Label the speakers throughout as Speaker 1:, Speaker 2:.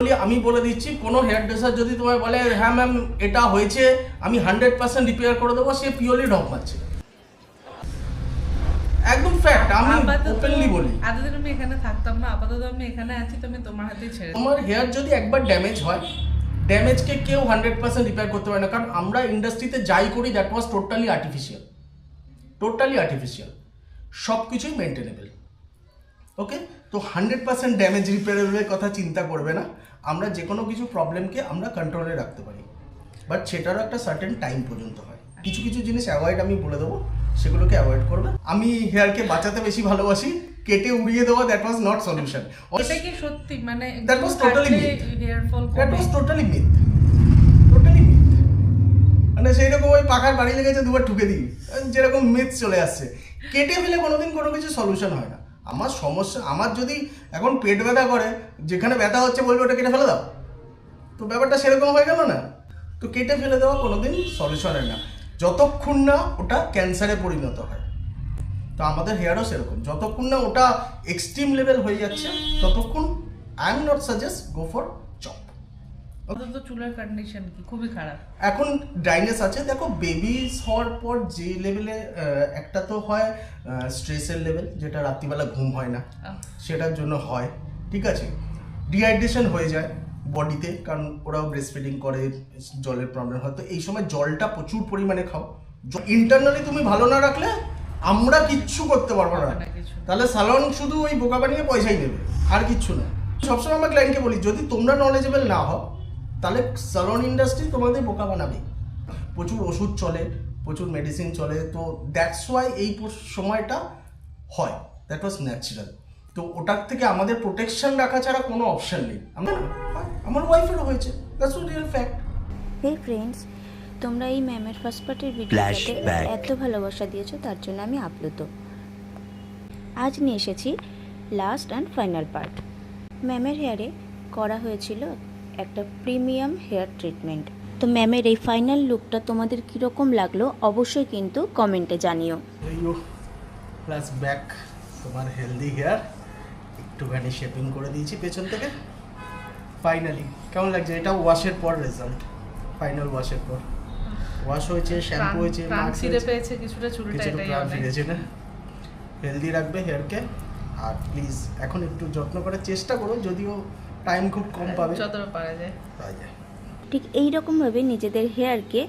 Speaker 1: Purely আমি বলে দিচ্ছি, কোনো হেয়ার ড্রেসার যদি তোমায় বলে হ্যাঁ ম্যাম এটা হয়েছে আমি 100% রিপেয়ার করে দেবো, সে পিওরলি ঢপ মারছে। একদম ফ্যাক্ট, আমি ওপেনলি বলি।
Speaker 2: এতদিন আমি এখানে থাকতাম না, আপাতত আমি এখানে আছি, তো আমি তোমার হাতেই ছেড়ে।
Speaker 1: তোমার হেয়ার যদি একবার ড্যামেজ হয়, ড্যামেজকে কেউ 100% রিপেয়ার করতে পারে না, কারণ আমরা ইন্ডাস্ট্রিতে যাই করি দ্যাট ওয়াজ টোটালি আর্টিফিশিয়াল, সব কিছুই মেনটেনেবল। ওকে, তো 100% ড্যামেজ রিপেয়ারেবলের কথা চিন্তা করবে না। আমরা যে কোনো কিছু প্রবলেমকে আমরা কন্ট্রোলে রাখতে পারি, বাট সেটারও একটা সার্টেন টাইম পর্যন্ত হয়। কিছু কিছু জিনিস অ্যাভয়েড আমি বলে দেবো, সেগুলোকে অ্যাভয়েড করবে। আমি হেয়ারকে বাঁচাতে বেশি ভালোবাসি, কেটে উড়িয়ে দেওয়া দ্যাট ওয়াজ নট সলিউশন।
Speaker 2: এটা কি সত্যি মানে
Speaker 1: that was totally myth,
Speaker 2: hair fall
Speaker 1: that was totally myth. মানে সেই রকম ওই পাখার বাড়ি লেগেছে দুবার ঠুকে দিই, যেরকম মিথ চলে আসছে। কেটে ফেলে কোনোদিন কোনো কিছু সলিউশন হয় না। আমার সমস্যা, আমার যদি এখন পেট ব্যথা করে, যেখানে ব্যথা হচ্ছে বলবে ওটা কেটে ফেলে দাও, তো ব্যাপারটা সেরকম হয়ে গেল না। তো কেটে ফেলে দেওয়া কোনোদিন সলিউশন হয় না, যতক্ষণ না ওটা ক্যান্সারে পরিণত হয়। তো আমাদের হেয়ারও সেরকম, যতক্ষণ না ওটা এক্সট্রিম লেভেল হয়ে যাচ্ছে ততক্ষণ I am not suggest go for chop.
Speaker 2: তো চুলের কন্ডিশন কি খুবই খারাপ,
Speaker 1: এখন ড্রাইনেস আছে। দেখো বেবি হওয়ার পর যে লেভেলে একটা তো হয় স্ট্রেসের লেভেল, যেটা রাত্রিবেলা ঘুম হয় না, সেটার জন্য হয়, ঠিক আছে। ডিহাইড্রেশন হয়ে যায় বডিতে, কারণ ওরাও ব্রেস্ট ফিডিং করে, জলের প্রবলেম হয়। তো এই সময় জলটা প্রচুর পরিমাণে খাও। ইন্টারনালি তুমি ভালো না রাখলে আমরা কিচ্ছু করতে পারবো না। তাহলে স্যালন শুধু ওই বোকা বানিয়ে পয়সাই নেবে, আর কিচ্ছু না। সবসময় আমার ক্লায়েন্টকে বলি, যদি তোমরা নলেজেবল না হও তাহলে স্যালন ইন্ডাস্ট্রি তোমাদের বোকা বানাবে। প্রচুর ওষুধ চলে, প্রচুর মেডিসিন চলে, তো দ্যাটস ওয়াই এই সময়টা হয়। That was natural. তো ওটার থেকে আমাদের প্রোটেকশন রাখা ছাড়া কোনো অপশন নেই। আমার ওয়াইফেরও হয়েছে, that's what real fact.
Speaker 3: Hey friends, তোমরা এই ম্যামের ফার্স্ট পার্টের ভিডিওটাতে এত ভালোবাসা দিয়েছো, তার জন্য আমি আপ্লুত। আজ নিয়ে এসেছি লাস্ট অ্যান্ড ফাইনাল পার্ট। ম্যামের হেয়ারে করা হয়েছিল একটা প্রিমিয়াম হেয়ার ট্রিটমেন্ট। তো ম্যামের এই ফাইনাল লুকটা তোমাদের কীরকম লাগলো অবশ্যই কিন্তু কমেন্টে জানিও।
Speaker 1: প্লাস ব্যাক তোমার হেলদি হেয়ার, একটুখানি শেপিং করে দিয়েছি পেছন থেকে। ফাইনালি কেমন লাগছে? এটা ওয়াশের পর রেজাল্ট, ফাইনাল ওয়াশের পর। ওয়াশ হয়েছে, শ্যাম্পু হয়েছে, মাস্ক
Speaker 2: পেয়েছে, কিছুটা চুলটা এটাই অনেক
Speaker 1: ফিরেছে না। হেলদি রাখবে হেয়ারকে, আর প্লিজ এখন একটু যত্ন করার চেষ্টা করো, যদিও টাইম খুব কম পাবে,
Speaker 2: যতটা পারা যায়।
Speaker 3: ঠিক এই রকমভাবে নিজেদের হেয়ারকে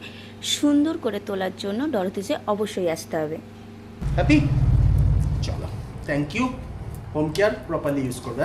Speaker 3: সুন্দর করে তোলার জন্য ডরোথিসে অবশ্যই আসতে হবে।
Speaker 1: হ্যাপি? চলো, thank you. Home care properly use করবে।